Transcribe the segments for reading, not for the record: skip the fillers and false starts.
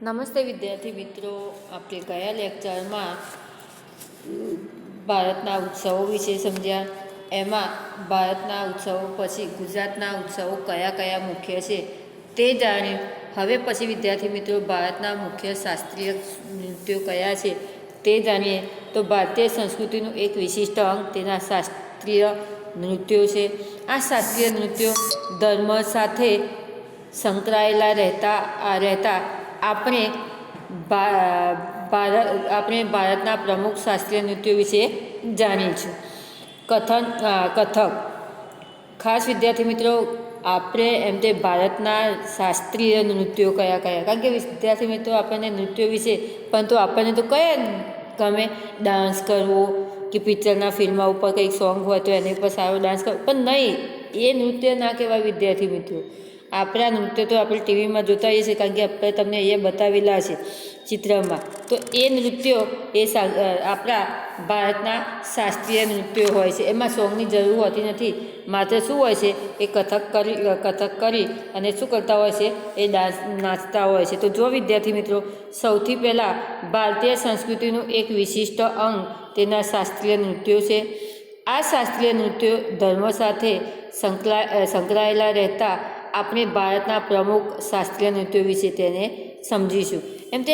નમસ્તે વિદ્યાર્થી મિત્રો, આપણે ગયા લેક્ચરમાં ભારતના ઉત્સવો વિશે સમજ્યા. એમાં ભારતના ઉત્સવો પછી ગુજરાતના ઉત્સવો કયા કયા મુખ્ય છે તે જાણ્યું. હવે પછી વિદ્યાર્થી મિત્રો ભારતના મુખ્ય શાસ્ત્રીય નૃત્યો કયા છે તે જાણીએ. તો ભારતીય સંસ્કૃતિનું એક વિશિષ્ટ અંગ તેના શાસ્ત્રીય નૃત્યો છે. આ શાસ્ત્રીય નૃત્યો ધર્મ સાથે સંકળાયેલા રહેતા આપણે ભારતના પ્રમુખ શાસ્ત્રીય નૃત્યો વિશે જાણીશું. કથક ખાસ વિદ્યાર્થી મિત્રો, આપણે એમ તે ભારતના શાસ્ત્રીય નૃત્યો કયા કયા, કારણ કે વિદ્યાર્થી મિત્રો આપણને નૃત્યો વિશે, પરંતુ આપણને તો કયા ગમે, ડાન્સ કરવો કે પિક્ચરના ફિલ્મ ઉપર કંઈક સોંગ હોય તો એની ઉપર સારો ડાન્સ કરવો, પણ નહીં, એ નૃત્ય ના કહેવાય વિદ્યાર્થી મિત્રો. આપણા નૃત્ય તો આપણે ટીવીમાં જોતા હોઈએ છીએ, કારણ કે આપણે તમને અહીંયા બતાવેલા છે ચિત્રમાં. તો એ નૃત્યો એ આપણા ભારતના શાસ્ત્રીય નૃત્યો હોય છે. એમાં સોંગની જરૂર હોતી નથી, માત્ર શું હોય છે, એ કથક કરી અને શું કરતા હોય છે, એ ડાન્સ નાચતા હોય છે. તો જો વિદ્યાર્થી મિત્રો, સૌથી પહેલાં ભારતીય સંસ્કૃતિનું એક વિશિષ્ટ અંગ તેના શાસ્ત્રીય નૃત્યો છે. આ શાસ્ત્રીય નૃત્યો ધર્મ સાથે સંકળાયેલા રહેતા આપણે ભારતના પ્રમુખ શાસ્ત્રીય નૃત્યો વિશે તેને સમજીશું. એમ તે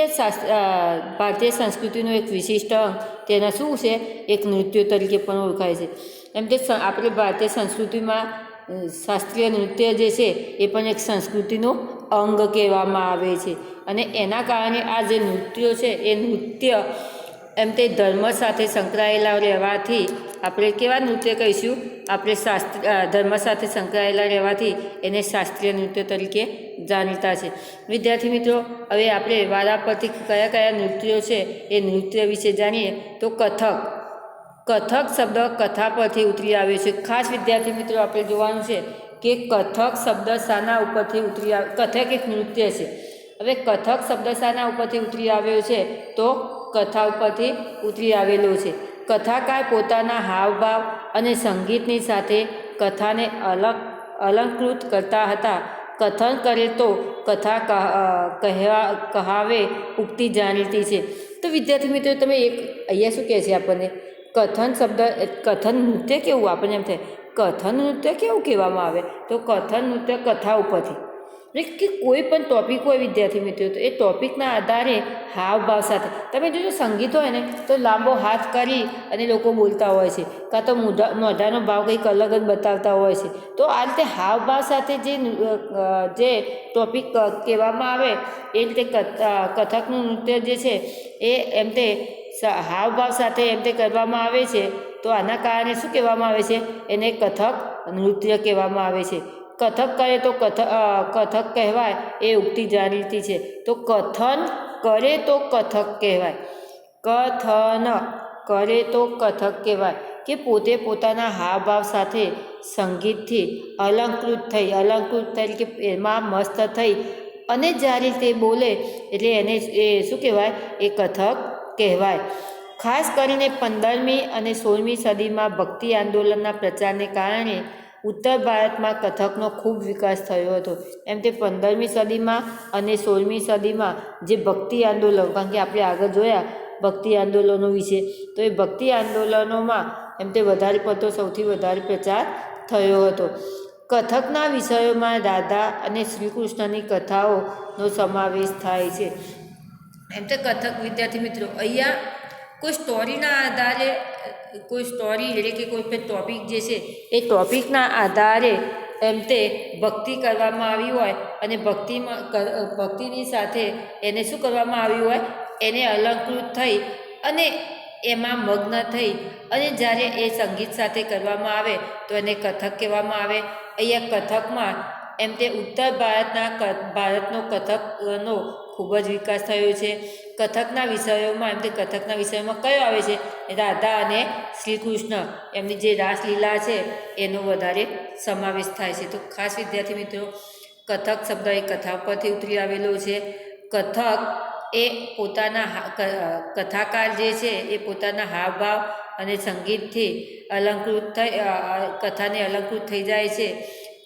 ભારતીય સંસ્કૃતિનું એક વિશિષ્ટ અંગ તેના શું છે, એક નૃત્યો તરીકે પણ ઓળખાય છે. એમ તે આપણે ભારતીય સંસ્કૃતિમાં શાસ્ત્રીય નૃત્ય જે છે એ પણ એક સંસ્કૃતિનું અંગ કહેવામાં આવે છે. અને એના કારણે આ જે નૃત્યો છે એ નૃત્ય એમ તે ધર્મ સાથે સંકળાયેલા રહેવાથી આપણે કેવા નૃત્ય કહીશું, આપણે ધર્મ સાથે સંકળાયેલા રહેવાથી એને શાસ્ત્રીય નૃત્ય તરીકે જાણીતા છે. વિદ્યાર્થી મિત્રો, હવે આપણે વારા પરથી કયા કયા નૃત્યો છે એ નૃત્ય વિશે જાણીએ. તો કથક શબ્દ કથા પરથી ઉતરી આવ્યો છે. ખાસ વિદ્યાર્થી મિત્રો, આપણે જોવાનું છે કે કથક શબ્દ શાના ઉપરથી ઉતરી આવ્યો. કથક એક નૃત્ય છે. હવે કથક શબ્દ શાના ઉપરથી ઉતરી આવ્યો છે, તો કથા ઉપરથી ઉતરી આવેલો છે. કથાકાર પોતાના હાવભાવ અને સંગીતની સાથે કથાને અલંકૃત કરતા હતા. કથન કરે તો કથા કહાવે ઉક્તિ જાણીતી છે. તો વિદ્યાર્થી મિત્રો, તમે અહીંયા શું કહે છે આપણને, કથન નૃત્ય કેવું, આપણને એમ થાય કથન નૃત્ય કેવું કહેવામાં આવે, તો કથન નૃત્ય કથા ઉપરથી કે કોઈ પણ ટોપિક હોય વિદ્યાર્થી મિત્રો, તો એ ટોપિકના આધારે હાવભાવ સાથે, તમે જોજો સંગીત હોય ને તો લાંબો હાથ કરી અને લોકો બોલતા હોય છે, કાં તો મોઢાનો ભાવ કંઈક અલગ જ બતાવતા હોય છે. તો આ રીતે હાવભાવ સાથે જે ટોપિક કહેવામાં આવે એ રીતે કથકનું નૃત્ય જે છે એ એમ તે હાવભાવ સાથે એમ તે કરવામાં આવે છે. તો આના કારણે શું કહેવામાં આવે છે, એને કથક નૃત્ય કહેવામાં આવે છે. કથક કરે તો કથક કહેવાય એ ઉક્તિ જાણીતી છે. તો કથન કરે તો કથક કહેવાય, કથન કરે તો કથક કહેવાય કે પોતે પોતાના હાવભાવ સાથે સંગીતથી અલંકૃત થઈ કે એમાં મસ્ત થઈ અને જ્યારે તે બોલે એટલે એને એ શું કહેવાય, એ કથક કહેવાય. ખાસ કરીને 15મી અને 16મી સદીમાં ભક્તિ આંદોલનના પ્રચારને કારણે ઉત્તર ભારતમાં કથકનો ખૂબ વિકાસ થયો હતો. એમ તે 15મી સદીમાં અને 16મી સદીમાં જે ભક્તિ આંદોલન, કારણ કે આપણે આગળ જોયા ભક્તિ આંદોલનો વિશે, તો એ ભક્તિ આંદોલનોમાં એમ તે વધારે પડતો સૌથી વધારે પ્રચાર થયો હતો. કથકના વિષયોમાં રાધા અને શ્રી કૃષ્ણની કથાઓનો સમાવેશ થાય છે. એમ તો કથક વિદ્યાર્થી મિત્રો, અહીંયા કોઈ સ્ટોરીના આધારે, કોઈ સ્ટોરી એટલે કે કોઈ પણ ટોપિક જે છે એ ટોપિકના આધારે એમ તે ભક્તિ કરવામાં આવી હોય અને ભક્તિની સાથે એને શું કરવામાં આવ્યું હોય, એને અલંકૃત થઈ અને એમાં મગ્ન થઈ અને જ્યારે એ સંગીત સાથે કરવામાં આવે તો એને કથક કહેવામાં આવે. અહીંયા કથકમાં એમ તે ઉત્તર ભારતનો કથકનો ખૂબ જ વિકાસ થયો છે. કથકના વિષયોમાં એમ તે કથકના વિષયોમાં કયો આવે છે, રાધા અને શ્રી કૃષ્ણ એમની જે રાસલીલા છે એનો વધારે સમાવેશ થાય છે. તો ખાસ વિદ્યાર્થી મિત્રો, કથક શબ્દ એ કથા પરથી ઉતરી આવેલો છે. કથક એ કથાકાર જે છે એ પોતાના હાવભાવ અને સંગીતથી કથાને અલંકૃત થઈ જાય છે.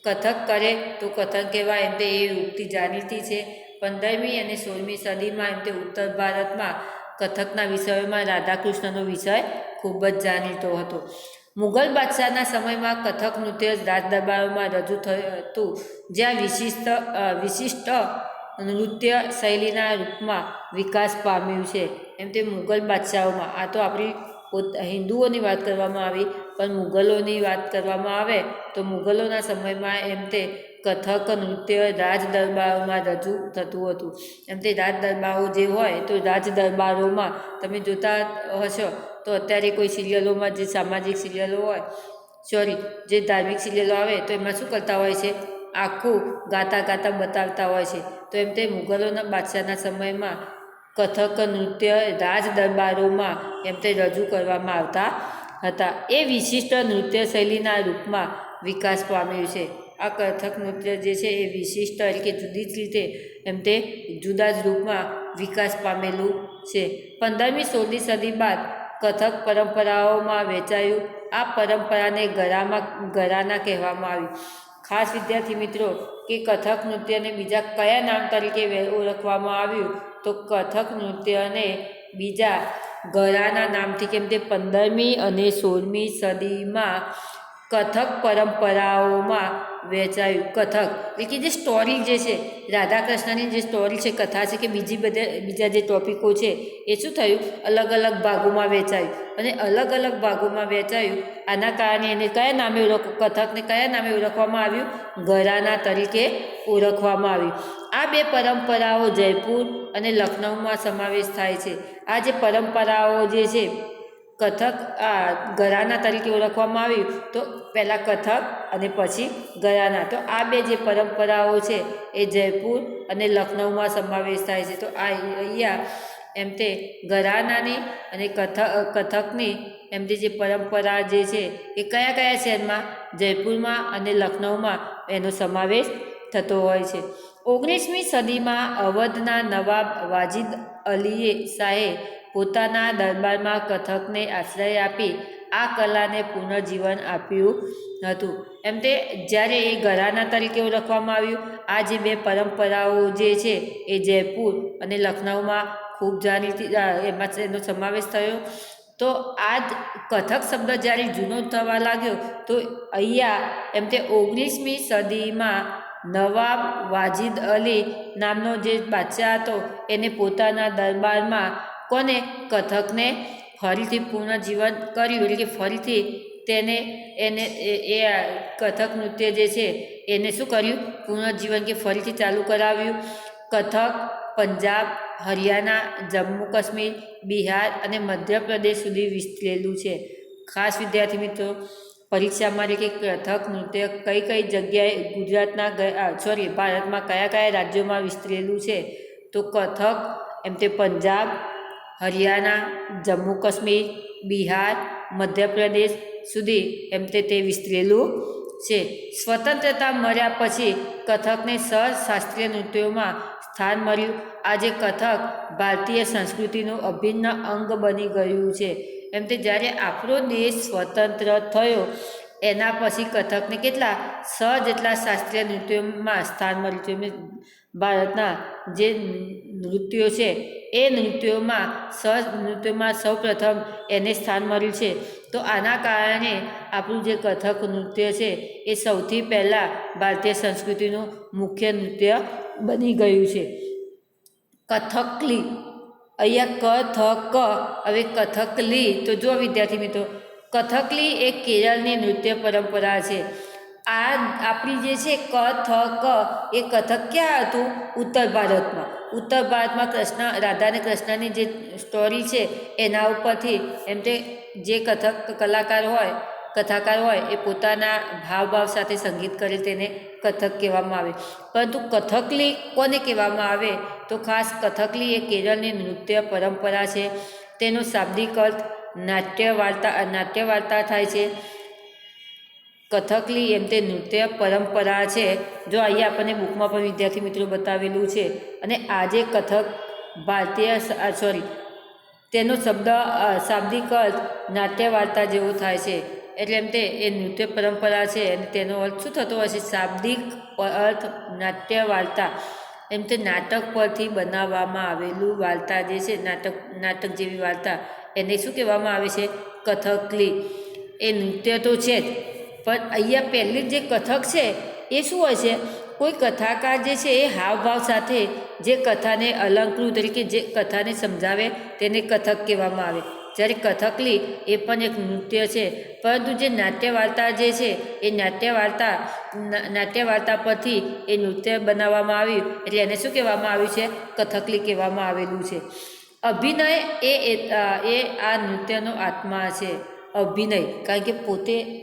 કથક કરે તો કથક કહેવાય, એમ તે એ ઉક્તિ જાણીતી છે. 15મી અને 16મી સદીમાં એમ તે ઉત્તર ભારતમાં કથકના વિષયોમાં રાધાકૃષ્ણનો વિષય ખૂબ જ જાણીતો હતો. મુગલ બાદશાહના સમયમાં કથક નૃત્ય રાજ દરબારોમાં રજૂ થતું, જ્યાં વિશિષ્ટ નૃત્ય શૈલીના રૂપમાં વિકાસ પામ્યું છે. એમ તે મુગલ બાદશાહોમાં, આ તો આપણી હિન્દુઓની વાત કરવામાં આવી, પણ મુગલોની વાત કરવામાં આવે તો મુગલોના સમયમાં એમ તે કથક નૃત્ય રાજ દરબારોમાં રજૂ થતું હતું. એમ તે રાજ દરબારો જે હોય તો રાજ દરબારોમાં તમે જોતા હશો તો અત્યારે કોઈ સિરિયલોમાં જે સામાજિક સિરિયલો હોય, જે ધાર્મિક સિરિયલો આવે તો એમાં શું કરતા હોય છે, આખું ગાતા ગાતા બતાવતા હોય છે. તો એમ તે મુગલોના બાદશાહના સમયમાં કથક નૃત્ય રાજ દરબારોમાં એમ તે રજૂ કરવામાં આવતા હતા. એ વિશિષ્ટ નૃત્ય શૈલીના રૂપમાં વિકાસ પામ્યું છે. આ કથક નૃત્ય જે છે એ વિશિષ્ટ એટલે જુદી જ રીતે એમ તે જુદા જ રૂપમાં વિકાસ પામેલું છે. 15મી 16મી સદી બાદ કથક પરંપરાઓમાં વહેંચાયું. આ પરંપરાને ઘરાના કહેવામાં આવ્યું. ખાસ વિદ્યાર્થી મિત્રો કે કથક નૃત્યને બીજા કયા નામ તરીકે ઓળખવામાં આવ્યું, તો કથક નૃત્યને બીજા ઘરાના નામથી, કેમ તે 15મી અને 16મી સદીમાં કથક પરંપરાઓમાં વહેંચાયું. કથક એટલે કે જે સ્ટોરી જે છે, રાધા કૃષ્ણની જે સ્ટોરી છે, કથા છે, કે બીજા જે ટોપિકો છે, એ શું થયું, અલગ અલગ ભાગોમાં વહેંચાયું. અને અલગ અલગ ભાગોમાં વહેંચાયું, આના કારણે એને કયા નામે કથકને કયા નામે ઓળખવામાં આવ્યું, ઘરાના તરીકે ઓળખવામાં આવ્યું. આ બે પરંપરાઓ જયપુર અને લખનઉમાં સમાવેશ થાય છે. આ જે પરંપરાઓ જે છે કથક ઘરાના તરીકે ઓળખવામાં આવ્યું, તો પહેલાં કથક અને પછી ઘરાના. તો આ બે જે પરંપરાઓ છે એ જયપુર અને લખનઉમાં સમાવેશ થાય છે. તો આ અહીંયા એમ તે ઘરાનાની અને કથકની એમ તે જે પરંપરા જે છે એ કયા કયા શહેરમાં, જયપુરમાં અને લખનઉમાં એનો સમાવેશ થતો હોય છે. 19મી સદીમાં અવધના નવાબ વાજિદ અલી શાહે પોતાના દરબારમાં કથકને આશ્રય આપી આ કલાને પુનર્જીવન આપ્યું હતું. એમ તે જ્યારે એ ઘરાના તરીકે ઓળખવામાં આવ્યું, આ જે બે પરંપરાઓ જે છે એ જયપુર અને લખનઉમાં ખૂબ જાણીતી, એમાં એનો સમાવેશ થયો. તો આ જ કથક શબ્દ જ્યારે જૂનો થવા લાગ્યો, તો અહીંયા એમ તે 19મી સદીમાં નવાબ વાજિદ અલી નામનો જે બાદશાહ હતો, એને પોતાના દરબારમાં કથકને ફરીથી પુનર્જીવન કર્યું. એટલે કે ફરીથી એ કથક નૃત્ય જે છે એને શું કર્યું, પુનર્જીવન કે ફરીથી ચાલુ કરાવ્યું. કથક પંજાબ, હરિયાણા, જમ્મુ કાશ્મીર, બિહાર અને મધ્યપ્રદેશ સુધી વિસ્તરેલું છે. ખાસ વિદ્યાર્થી મિત્રો, પરીક્ષામાં કે કથક નૃત્ય કઈ કઈ જગ્યાએ ભારતમાં કયા કયા રાજ્યોમાં વિસ્તરેલું છે, તો કથક એમ તે પંજાબ, હરિયાણા, જમ્મુ કાશ્મીર, બિહાર, મધ્યપ્રદેશ સુધી એમ તે વિસ્તરેલું છે. સ્વતંત્રતા મળ્યા પછી કથકને શાસ્ત્રીય નૃત્યોમાં સ્થાન મળ્યું. આજે કથક ભારતીય સંસ્કૃતિનું અભિન્ન અંગ બની ગયું છે. એમ તે જ્યારે આપણો દેશ સ્વતંત્ર થયો એના પછી કથકને જેટલા શાસ્ત્રીય નૃત્યોમાં સ્થાન મળ્યું છે. ભારતના જે નૃત્યો છે એ નૃત્યોમાં સૌપ્રથમ એને સ્થાન મળ્યું છે. તો આના કારણે આપણું જે કથક નૃત્ય છે એ સૌથી પહેલાં ભારતીય સંસ્કૃતિનું મુખ્ય નૃત્ય બની ગયું છે. કથકલી, અહીંયા કથક, હવે કથકલી. તો જો વિદ્યાર્થી મિત્રો, કથકલી એક કેરળની નૃત્ય પરંપરા છે. આ આપણી જે છે કથક, એ કથક ક્યાં હતું, ઉત્તર ભારતમાં રાધા અને કૃષ્ણની જે સ્ટોરી છે એના ઉપરથી એમ તે જે કથક કથાકાર હોય એ પોતાના ભાવ સાથે સંગીત કરે તેને કથક કહેવામાં આવે. પરંતુ કથકલી કોને કહેવામાં આવે, તો ખાસ કથકલી એ કેરળની નૃત્ય પરંપરા છે. તેનો શાબ્દિક અર્થ નાટ્ય વાર્તા થાય છે. કથકલી એમ તે નૃત્ય પરંપરા છે. જો અહીંયા આપણને બુકમાં પણ વિદ્યાર્થી મિત્રો બતાવેલું છે. અને આજે કથક તેનો શાબ્દિક અર્થ નાટ્ય વાર્તા જેવો થાય છે. એટલે એમ તે એ નૃત્ય પરંપરા છે અને તેનો અર્થ શું થતો હશે, શાબ્દિક અર્થ નાટ્ય વાર્તા. એમ તે નાટક પરથી બનાવવામાં આવેલું વાર્તા જે છે, નાટક જેવી વાર્તા, એને શું કહેવામાં આવે છે? કથકલી. એ નૃત્ય તો છે જ, પણ અહીંયા પહેલી જે કથક છે એ શું હોય છે? કોઈ કથાકાર જે છે એ હાવભાવ સાથે જે કથાને અલંકૃત તરીકે જે કથાને સમજાવે તેને કથક કહેવામાં આવે. જ્યારે કથકલી એ પણ એક નૃત્ય છે, પરંતુ જે નાટ્ય વાર્તા જે છે એ નાટ્ય વાર્તા પરથી એ નૃત્ય બનાવવામાં આવ્યું, એટલે એને શું કહેવામાં આવ્યું છે? કથકલી કહેવામાં આવેલું છે. અભિનય એ આ નૃત્યનો આત્મા છે. અભિનય, કારણ કે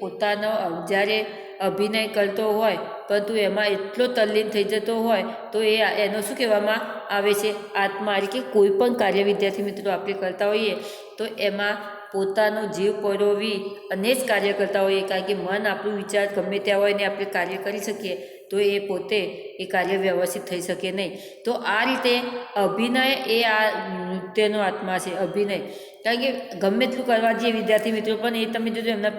પોતાનો જ્યારે અભિનય કરતો હોય પરંતુ એમાં એટલો તલ્લીન થઈ જતો હોય તો એનો શું કહેવામાં આવે છે? આત્મા. એટલે કે કોઈ પણ કાર્ય વિદ્યાર્થી મિત્રો આપણે કરતા હોઈએ તો એમાં પોતાનો જીવ પરોવી અને જ કાર્ય કરતા હોઈએ, કારણ કે મન આપણું વિચાર ગમે ત્યાં હોય ને આપણે કાર્ય કરી શકીએ તો એ પોતે એ કાર્ય વ્યવસ્થિત થઈ શકે નહીં. તો આ રીતે અભિનય એ આ નૃત્યનો આત્મા છે. અભિનય, કારણ કે ગમે એટલું કરવા જઈએ વિદ્યાર્થી મિત્રો, પણ એ તમે જોજો એમના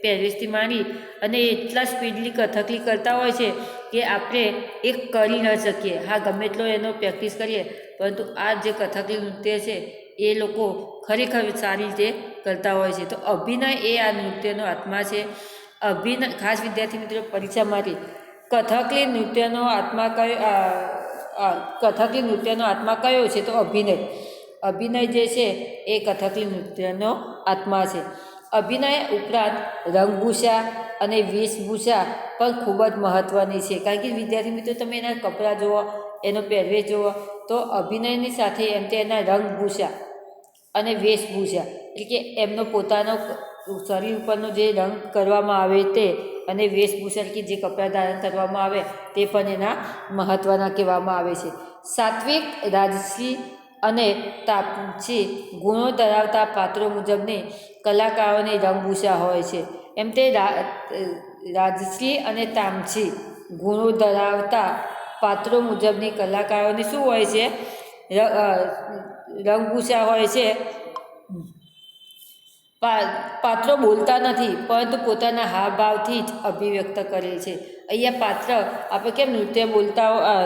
પહેરવેશથી માંડી અને એટલા સ્પીડલી કથકલી કરતા હોય છે કે આપણે એક કરી ન શકીએ. હા, ગમે એટલો એનો પ્રેક્ટિસ કરીએ, પરંતુ આ જે કથકલી નૃત્ય છે એ લોકો ખરેખર સારી રીતે કરતા હોય છે. તો અભિનય એ આ નૃત્યનો આત્મા છે. અભિનય, ખાસ વિદ્યાર્થી મિત્રો પરીક્ષા માટે કથકલી નૃત્યનો આત્મા કયો છે? તો અભિનય. અભિનય જે છે એ કથકલી નૃત્યનો આત્મા છે. અભિનય ઉપરાંત રંગભૂષા અને વેશભૂષા પણ ખૂબ જ મહત્ત્વની છે, કારણ કે વિદ્યાર્થી મિત્રો તમે એના કપડાં જુઓ, એનો પહેરવેશ જુઓ, તો અભિનયની સાથે એમ તે એના રંગભૂષા અને વેશભૂષા, એટલે કે એમનો પોતાનો શરીર ઉપરનો જે રંગ કરવામાં આવે તે, અને વેશભૂષા કે જે કપડાં ધારણ કરવામાં આવે તે પણ એના મહત્ત્વના કહેવામાં આવે છે. સાત્વિક, રાજસી અને તામસી ગુણો ધરાવતા પાત્રો મુજબની કલાકારોની રંગભૂષા હોય છે. એમ તે રાજસી અને તામસી ગુણો ધરાવતા પાત્રો મુજબની કલાકારોની શું હોય છે? રંગભૂષા હોય છે. પાત્રો બોલતા નથી, પરંતુ પોતાના હાવભાવથી જ અભિવ્યક્ત કરે છે. અહીંયા પાત્ર, આપણે કેમ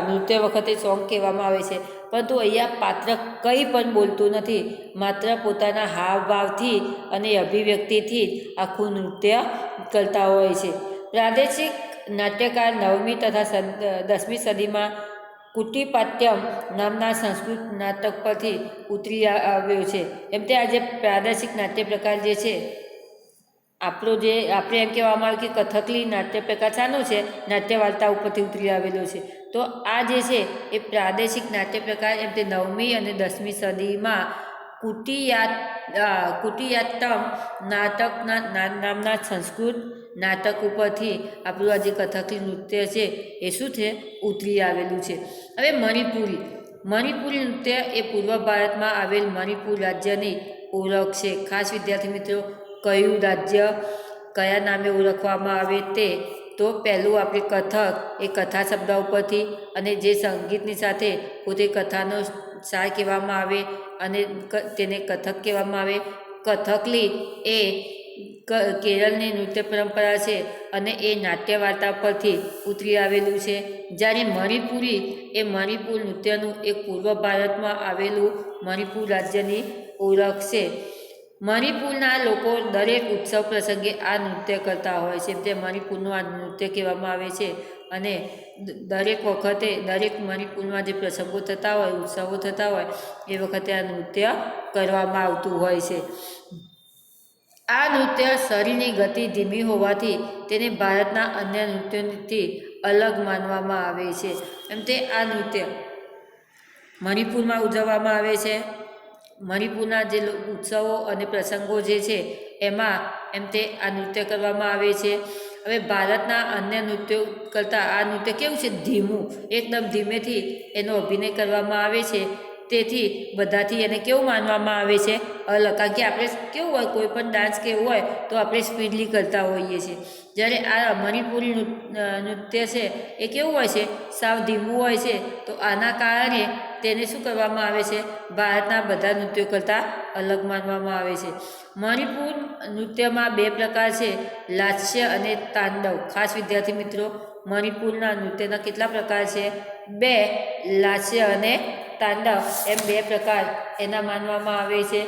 નૃત્ય વખતે સોંગ કહેવામાં આવે છે, પરંતુ અહીંયા પાત્ર કંઈ પણ બોલતું નથી, માત્ર પોતાના હાવભાવથી અને અભિવ્યક્તિથી જ આખું નૃત્ય કરતા હોય છે. પ્રાદેશિક નાટ્યકાર 9મી તથા 10મી સદીમાં કુટિપાટ્યમ નામના સંસ્કૃત નાટક પરથી ઉતરી આવ્યો છે. એમ તે આજે પ્રાદેશિક નાટ્ય પ્રકાર જે છે આપણે એમ કહેવામાં આવે કે કથકલી નાટ્ય પ્રકાર શાનો છે? નાટ્ય વાર્તા ઉપરથી ઉતરી આવેલો છે. તો આ જે છે એ પ્રાદેશિક નાટ્ય પ્રકાર એમ તે 9મી અને 10મી સદીમાં કુટિયાટ્ટમ નામના સંસ્કૃત નાટક ઉપરથી આપણું આ જે કથકલી નૃત્ય છે એ શું છે? ઉતરી આવેલું છે. હવે મણિપુરી નૃત્ય એ પૂર્વ ભારતમાં આવેલ મણિપુર રાજ્યની ઓળખ છે. ખાસ વિદ્યાર્થી મિત્રો, કયું રાજ્ય કયા નામે ઓળખવામાં આવે તે? તો પહેલું આપણે કથક, એ કથા શબ્દ ઉપરથી, અને જે સંગીતની સાથે પોતે કથાનો સાર કહેવામાં આવે અને તેને કથક કહેવામાં આવે. કથકલી એ કેરળની નૃત્ય પરંપરા છે અને એ નાટ્ય વાર્તા પરથી ઉતરી આવેલું છે. જ્યારે મણિપુર નૃત્યનું એક પૂર્વ ભારતમાં આવેલું મણિપુર રાજ્યની ઓળખ છે. મણિપુરના લોકો દરેક ઉત્સવ પ્રસંગે આ નૃત્ય કરતા હોય છે. તે મણિપુરનું આ નૃત્ય કહેવામાં આવે છે અને દરેક મણિપુરમાં જે પ્રસંગો થતા હોય, ઉત્સવો થતા હોય એ વખતે આ નૃત્ય કરવામાં આવતું હોય છે. આ નૃત્ય શરીરની ગતિ ધીમી હોવાથી તેને ભારતના અન્ય નૃત્યોથી અલગ માનવામાં આવે છે. એમ તે આ નૃત્ય મણિપુરમાં ઉજવવામાં આવે છે. મણિપુરના જે ઉત્સવો અને પ્રસંગો જે છે એમાં એમ તે આ નૃત્ય કરવામાં આવે છે. હવે ભારતના અન્ય નૃત્યો કરતાં આ નૃત્ય કેવું છે? ધીમું, એકદમ ધીમેથી એનો અભિનય કરવામાં આવે છે. તેથી બધાથી એને કેવું માનવામાં આવે છે? અલગ. કારણ કે આપણે કેવું હોય, કોઈ પણ ડાન્સ કે એવું હોય તો આપણે સ્પીડલી કરતા હોઈએ છીએ, જ્યારે આ મણિપુરી નૃત્ય છે એ કેવું હોય છે? સાવ ધીમું હોય છે. તો આના કારણે તેને શું કરવામાં આવે છે? ભારતના બધા નૃત્યો કરતાં અલગ માનવામાં આવે છે. મણિપુર નૃત્યમાં 2 પ્રકાર છે, લાસ્ય અને તાંડવ. ખાસ વિદ્યાર્થી મિત્રો, મણિપુરના નૃત્યના કેટલા પ્રકાર છે? બે લાસ્ય અને તાંડવ એમ બે પ્રકાર એના માનવામાં આવે છે.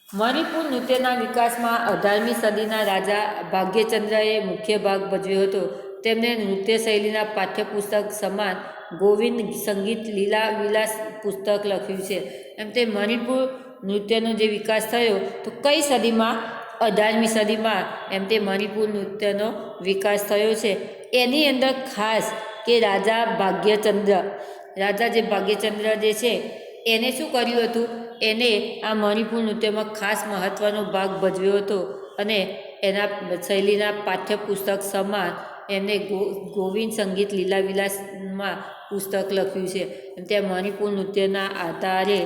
મણિપુર નૃત્યના વિકાસમાં 18મી સદીના રાજા ભાગ્યચંદ્રએ મુખ્ય ભાગ ભજવ્યો હતો. તેમણે નૃત્ય શૈલીના પાઠ્યપુસ્તક સમાન ગોવિંદ સંગીત લીલા વિલાસ પુસ્તક લખ્યું છે. એમ તે મણિપુર નૃત્યનો જે વિકાસ થયો તો કઈ સદીમાં? 18મી સદીમાં એમ તે મણિપુર નૃત્યનો વિકાસ થયો છે. એની અંદર ખાસ કે રાજા જે ભાગ્યચંદ્ર જે છે એને શું કર્યું હતું? એને આ મણિપુર નૃત્યમાં ખાસ મહત્ત્વનો ભાગ ભજવ્યો હતો અને એના શૈલીના પાઠ્યપુસ્તક સમાન એમને ગોવિંદ સંગીત લીલા વિલાસમાં પુસ્તક લખ્યું છે. ત્યાં મણિપુર નૃત્યના આધારે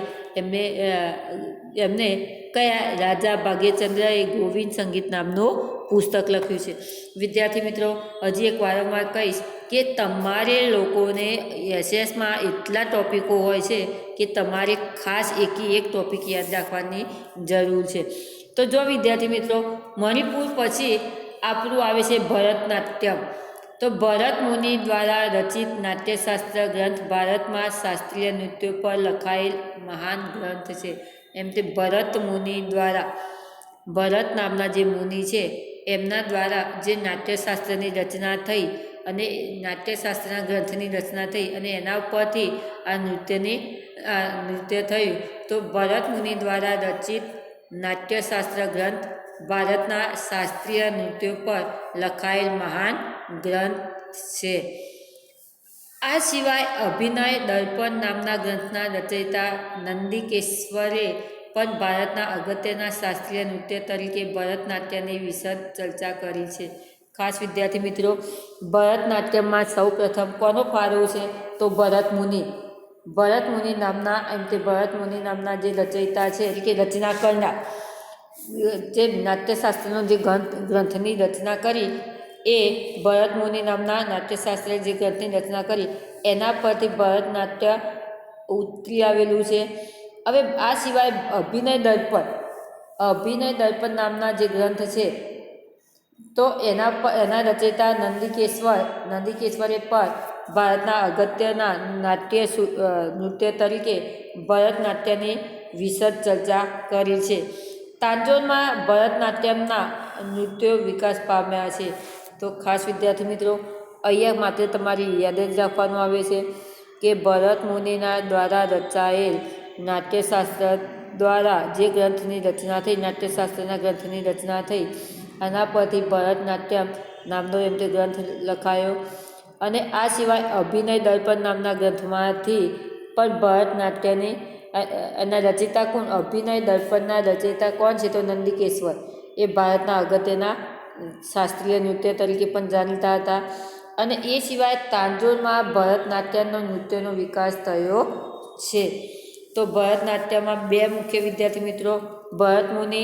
એમને કયા રાજા ભાગ્યચંદ્રએ ગોવિંદ સંગીત નામનું પુસ્તક લખ્યું છે. વિદ્યાર્થી મિત્રો, હજી એક વારંવાર કહીશ કે તમારે લોકોને એસએસમાં એટલા ટોપિકો હોય છે કે તમારે ખાસ એકી એક ટોપિક યાદ રાખવાની જરૂર છે. તો જો વિદ્યાર્થી મિત્રો, મણિપુર પછી આપણું આવે છે ભરતનાટ્યમ. તો ભરત મુનિ દ્વારા રચિત નાટ્યશાસ્ત્ર ગ્રંથ ભારતમાં શાસ્ત્રીય નૃત્યો પર લખાયેલ મહાન ગ્રંથ છે. એમ તે ભરત મુનિ દ્વારા, ભરત નામના જે મુનિ છે એમના દ્વારા જે નાટ્યશાસ્ત્રની રચના થઈ અને નાટ્યશાસ્ત્રના ગ્રંથની રચના થઈ અને એના ઉપરથી આ નૃત્ય થયું. તો ભરત મુનિ દ્વારા રચિત નાટ્યશાસ્ત્ર ગ્રંથ ભારતના શાસ્ત્રીય નૃત્યો પર લખાયેલ મહાન ગ્રંથ છે. આ સિવાય અભિનય દર્પણ નામના ગ્રંથના રચયિતા નંદિકેશ્વરે પણ ભારતના અગત્યના શાસ્ત્રીય નૃત્ય તરીકે ભરતનાટ્યની વિશદ ચર્ચા કરી છે. ખાસ વિદ્યાર્થી મિત્રો, ભરતનાટ્યમમાં સૌ પ્રથમ કોનો ફાળો છે? તો ભરત મુનિ નામના જે રચયિતા છે એટલે કે રચના કરનાર, જે નાટ્યશાસ્ત્રનો જે ગ્રંથની રચના કરી એ ભરત મુનિ નામના નાટ્યશાસ્ત્રે જે ગ્રંથની રચના કરી એના પરથી ભરતનાટ્ય ઉતરી આવેલું છે. હવે આ સિવાય અભિનય દર્પણ નામના જે ગ્રંથ છે તો એના રચયિતા નંદિકેશ્વરે પણ ભારતના અગત્યના નૃત્ય તરીકે ભરતનાટ્યની વિશદ ચર્ચા કરી છે. તાંજોરમાં ભરતનાટ્યમના નૃત્યો વિકાસ પામ્યા છે. તો ખાસ વિદ્યાર્થી મિત્રો, અહીંયા માત્ર તમારી યાદ જ રાખવાનું આવે છે કે ભરત મુનિના દ્વારા રચાયેલ નાટ્યશાસ્ત્ર દ્વારા જે ગ્રંથની રચના થઈ, નાટ્યશાસ્ત્રના ગ્રંથની રચના થઈ, આના પરથી ભરતનાટ્યમ નામનો એમ તે ગ્રંથ લખાયો. અને આ સિવાય અભિનય દર્પણ નામના ગ્રંથમાંથી પણ ભરતનાટ્યની એના રચયિતા કોણ? અભિનય દર્પણના રચયિતા કોણ છે? તો નંદિકેશ્વર. એ ભારતના અગત્યના શાસ્ત્રીય નૃત્ય તરીકે પણ જાણીતા હતા. અને એ સિવાય તાંજોરમાં ભરતનાટ્યમનો નૃત્યનો વિકાસ થયો છે. તો ભરતનાટ્યમમાં બે મુખ્ય વિદ્યાર્થી મિત્રો, ભરત મુનિ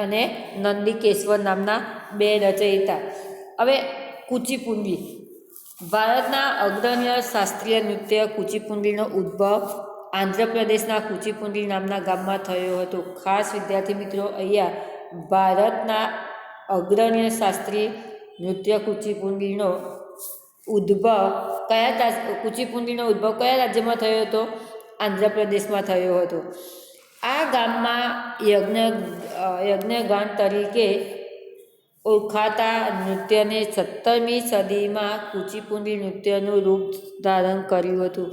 અને નંદિકેશ્વર નામના બે રચયિતા. હવે કુચીપુંડી, ભારતના અગ્રણી શાસ્ત્રીય નૃત્ય કુચીપુંડીનો ઉદ્ભવ આંધ્રપ્રદેશના કુચીપુંડી નામના ગામમાં થયો હતો. ખાસ વિદ્યાર્થી મિત્રો, અહીંયા ભારતના અગ્રણી શાસ્ત્રીય નૃત્ય કુચીપુંડીનો ઉદ્ભવ કયા રાજ્યમાં થયો હતો? આંધ્રપ્રદેશમાં થયો હતો. આ ગામમાં યજ્ઞગાન તરીકે ઓળખાતા નૃત્યને 17મી સદીમાં કુચીપુંડી નૃત્યનું રૂપ ધારણ કર્યું હતું.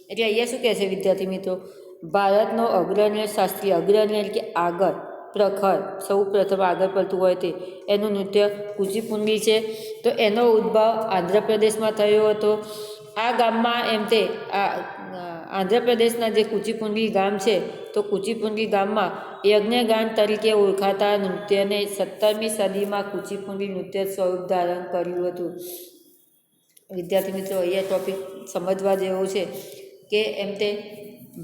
એટલે અહીંયા શું કહે છે વિદ્યાર્થી મિત્રો? ભારતનો અગ્રણી શાસ્ત્રીય, અગ્રણી એટલે કે આગળ, પ્રખર, સૌ પ્રથમ આગળ પડતું હોય તે, એનું નૃત્ય કુચીપુંડી છે. તો એનો ઉદ્ભવ આંધ્રપ્રદેશમાં થયો હતો. આ ગામમાં આંધ્રપ્રદેશના જે કુચીપુંડી ગામ છે તો કુચીપુંડી ગામમાં યજ્ઞગાન તરીકે ઓળખાતા નૃત્યને 17મી સદીમાં કુચીપુંડી નૃત્ય સ્વરૂપ ધારણ કર્યું હતું. વિદ્યાર્થી મિત્રો, અહીંયા ટોપિક સમજવા જેવો છે કે એમ તે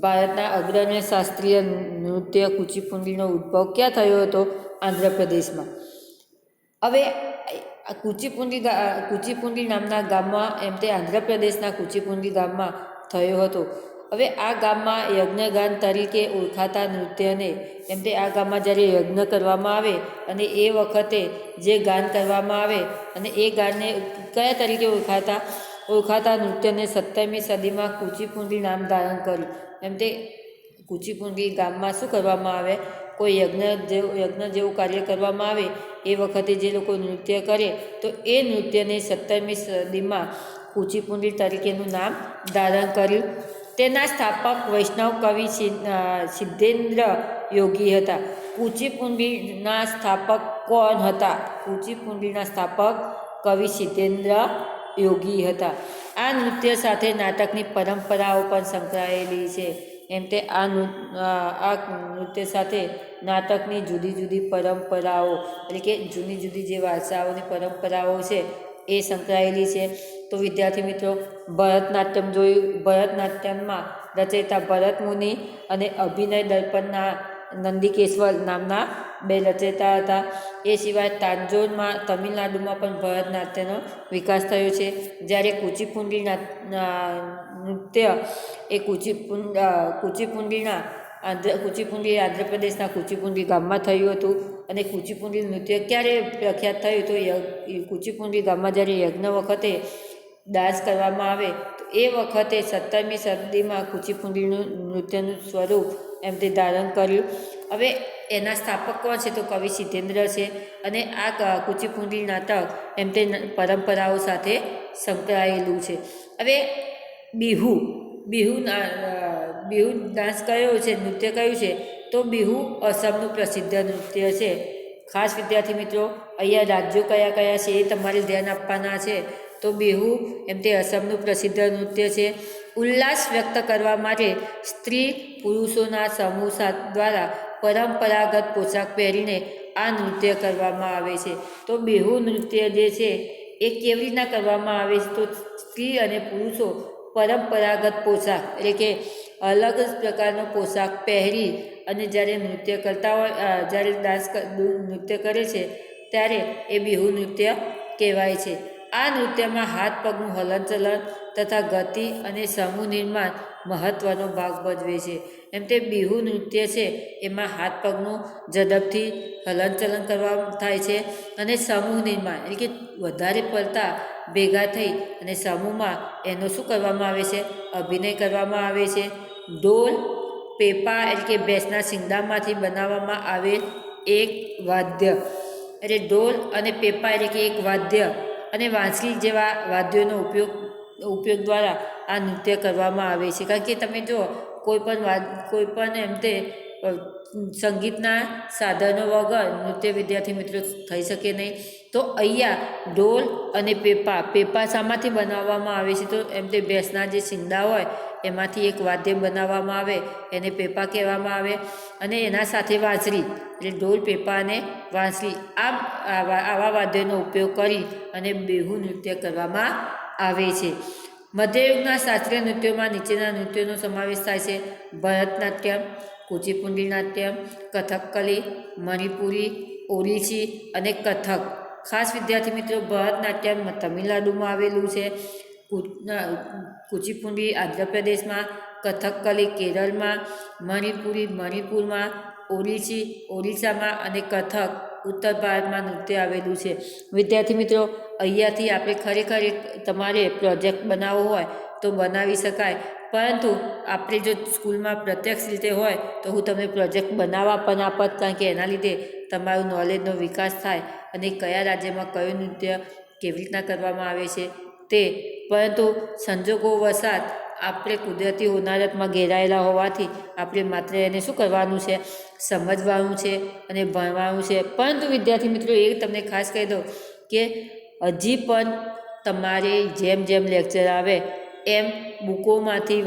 ભારતના અગ્રણી શાસ્ત્રીય નૃત્ય કુચીપુંડીનો ઉદ્ભવ ક્યાં થયો હતો? આંધ્રપ્રદેશમાં. હવે કુચીપુંડી નામના ગામમાં એમ તે આંધ્રપ્રદેશના કુચીપુંડી ગામમાં થયો હતો. હવે આ ગામમાં યજ્ઞગાન તરીકે ઓળખાતા નૃત્યને એમ તે આ ગામમાં જ્યારે યજ્ઞ કરવામાં આવે અને એ વખતે જે ગાન કરવામાં આવે અને એ ગાનને કયા તરીકે ઓળખાતા? ઓળખાતા નૃત્યને 17મી સદીમાં કુચીપુંડી નામ ધારણ કર્યું. એમ તે કુચીપુંડી ગામમાં શું કરવામાં આવે, કોઈ યજ્ઞ જેવું કાર્ય કરવામાં આવે એ વખતે જે લોકો નૃત્ય કરે તો એ નૃત્યને 17મી સદીમાં કુચીપુંડી તરીકેનું નામ ધારણ કર્યું. તેના સ્થાપક વૈષ્ણવ કવિ સિદ્ધેન્દ્ર યોગી હતા. કુચીપુંડીના સ્થાપક કોણ હતા? કુચીપુંડીના સ્થાપક કવિ સિદ્ધેન્દ્ર યોગી હતા. આ નૃત્ય સાથે નાટકની પરંપરાઓ પણ સંકળાયેલી છે. એમ તે આ નૃત્ય સાથે નાટકની જુદી જુદી પરંપરાઓ એટલે કે જૂની જુદી જે વારસાઓની પરંપરાઓ છે એ સંકળાયેલી છે. તો વિદ્યાર્થી મિત્રો, ભરતનાટ્યમ જોયું. ભરતનાટ્યમમાં રચયિતા ભરત મુનિ અને અભિનય દર્પણના નંદિકેશ્વર નામના 2 રચયિતા હતા. એ સિવાય તાંજોરમાં તમિલનાડુમાં પણ ભરતનાટ્યનો વિકાસ થયો છે. જ્યારે કુચીપુંડી નૃત્ય એ કુચીપુંડી આંધ્રપ્રદેશના કુચીપુંડી ગામમાં થયું હતું. અને કુચીપુંડી નૃત્ય ક્યારે પ્રખ્યાત થયું તો કુચીપુંડી ગામમાં જ્યારે યજ્ઞ વખતે ડાન્સ કરવામાં આવે તો એ વખતે 17મી સદીમાં કુચીપુંડીનું નૃત્યનું સ્વરૂપ એમ તે ધારણ કર્યું. હવે એના સ્થાપક કોણ છે તો કવિ સિદ્ધેન્દ્ર છે. અને આ કુચીપુંડી નાટક એમ તે પરંપરાઓ સાથે સંકળાયેલું છે. હવે બિહુ ડાન્સ કયો છે, નૃત્ય કયું છે તો બિહુ અસમનું પ્રસિદ્ધ નૃત્ય છે. ખાસ વિદ્યાર્થી મિત્રો, અહીંયા રાજ્યો કયા કયા છે એ તમારે ધ્યાન આપવાના છે. તો બિહુ એમ તે અસમનું પ્રસિદ્ધ નૃત્ય છે. ઉલ્લાસ વ્યક્ત કરવા માટે સ્ત્રી પુરુષોના સમૂહ દ્વારા પરંપરાગત પોશાક પહેરીને આ નૃત્ય કરવામાં આવે છે. તો બિહુ નૃત્ય જે છે એ કેવી રીતના કરવામાં આવે છે તો સ્ત્રી અને પુરુષો પરંપરાગત પોશાક એટલે કે અલગ જ પ્રકારનો પોશાક પહેરી અને જ્યારે નૃત્ય કરતા હોય, જ્યારે નૃત્ય કરે છે ત્યારે એ બિહુ નૃત્ય કહેવાય છે. આ નૃત્યમાં હાથ પગનું હલનચલન તથા ગતિ અને સમૂહ નિર્માણ મહત્ત્વનો ભાગ ભજવે છે. એમ તે બિહુ નૃત્ય છે એમાં હાથ પગનું ઝડપથી હલનચલન કરવા થાય છે. અને સમૂહ નિર્માણ એટલે કે વધારે પડતા ભેગા થઈ અને સમૂહમાં એનો શું કરવામાં આવે છે, અભિનય કરવામાં આવે છે. ઢોલ, પેપા એટલે કે ભેંસના શિંગડામાંથી બનાવવામાં આવેલ એક વાદ્ય એટલે ઢોલ અને પેપા એટલે કે એક વાદ્ય અને વાંસળી જેવા વાદ્યોનો ઉપયોગ દ્વારા આ નૃત્ય કરવામાં આવે છે. કારણ કે તમે જો કોઈ પણ એમ તે સંગીતના સાધનો વગર નૃત્ય વિદ્યાર્થી મિત્રો થઈ શકે નહીં. તો અહીંયા ઢોલ અને પેપા શામાંથી બનાવવામાં આવે છે તો એમ તે ભેંસના જે શિંગડા હોય એમાંથી એક વાદ્ય બનાવવામાં આવે એને પેપા કહેવામાં આવે. અને એના સાથે વાંસળી એટલે ઢોલ, પેપા અને વાંસળી આવા વાદ્યનો ઉપયોગ કરી અને બિહુ નૃત્ય કરવામાં આવે છે. મધ્યયુગના શાસ્ત્રીય નૃત્યોમાં નીચેના નૃત્યોનો સમાવેશ થાય છે: ભરતનાટ્યમ, કુચીપુંડી નાટ્યમ, કથકલી, મણિપુરી, ઓડિસી અને કથક. ખાસ વિદ્યાર્થી મિત્રો, ભરતનાટ્યમ તમિલનાડુમાં આવેલું છે, કુચીપુંડી આંધ્રપ્રદેશમાં, કથકલી કેરળમાં, મણિપુરી મણિપુરમાં, ઓડિસી ઓડિશામાં અને કથક ઉત્તર ભારતમાં નૃત્ય આવેલું છે. વિદ્યાર્થી મિત્રો, અહીંયાથી આપણે ખરેખર તમારે પ્રોજેક્ટ બનાવવો હોય તો બનાવી શકાય. પરંતુ આપણે જો સ્કૂલમાં પ્રત્યક્ષ રીતે હોય તો હું તમને પ્રોજેક્ટ બનાવવા પણ આપત, કારણ કે એના લીધે તમારું નોલેજનો વિકાસ થાય અને કયા રાજ્યમાં કયું નૃત્ય કેવી રીતના કરવામાં આવે છે તે. પરંતુ સંજોગો વસાત આપણે કુદરતી હોનારતમાં ઘેરાયેલા હોવાથી આપણે માત્ર એને શું કરવાનું છે, સમજવાનું છે અને ભણવાનું છે. પરંતુ વિદ્યાર્થી મિત્રો, એ તમને ખાસ કહી દઉં કે હજી પણ તમારે જેમ જેમ લેક્ચર આવે એમ બુકોમાંથી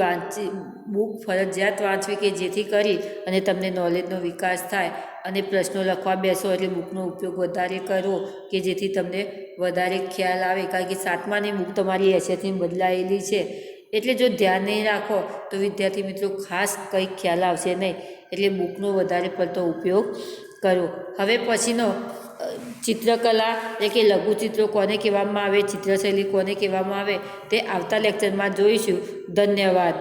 બુક ફરજિયાત વાંચવી કે જેથી કરી અને તમને નોલેજનો વિકાસ થાય. અને પ્રશ્નો લખવા બેસો એટલે બુકનો ઉપયોગ વધારે કરવો કે જેથી તમને વધારે ખ્યાલ આવે. કારણ કે 7માની બુક તમારી એસએસની બદલાયેલી છે એટલે જો ધ્યાન નહીં રાખો તો વિદ્યાર્થી મિત્રો ખાસ કંઈ ખ્યાલ આવશે નહીં. એટલે બુકનો વધારે પડતો ઉપયોગ કરો. હવે પછીનો ચિત્રકલા એટલે કે લઘુચિત્રો કોને કહેવામાં આવે, ચિત્રશૈલી કોને કહેવામાં આવે તે આવતા લેક્ચરમાં જોઈશું. ધન્યવાદ.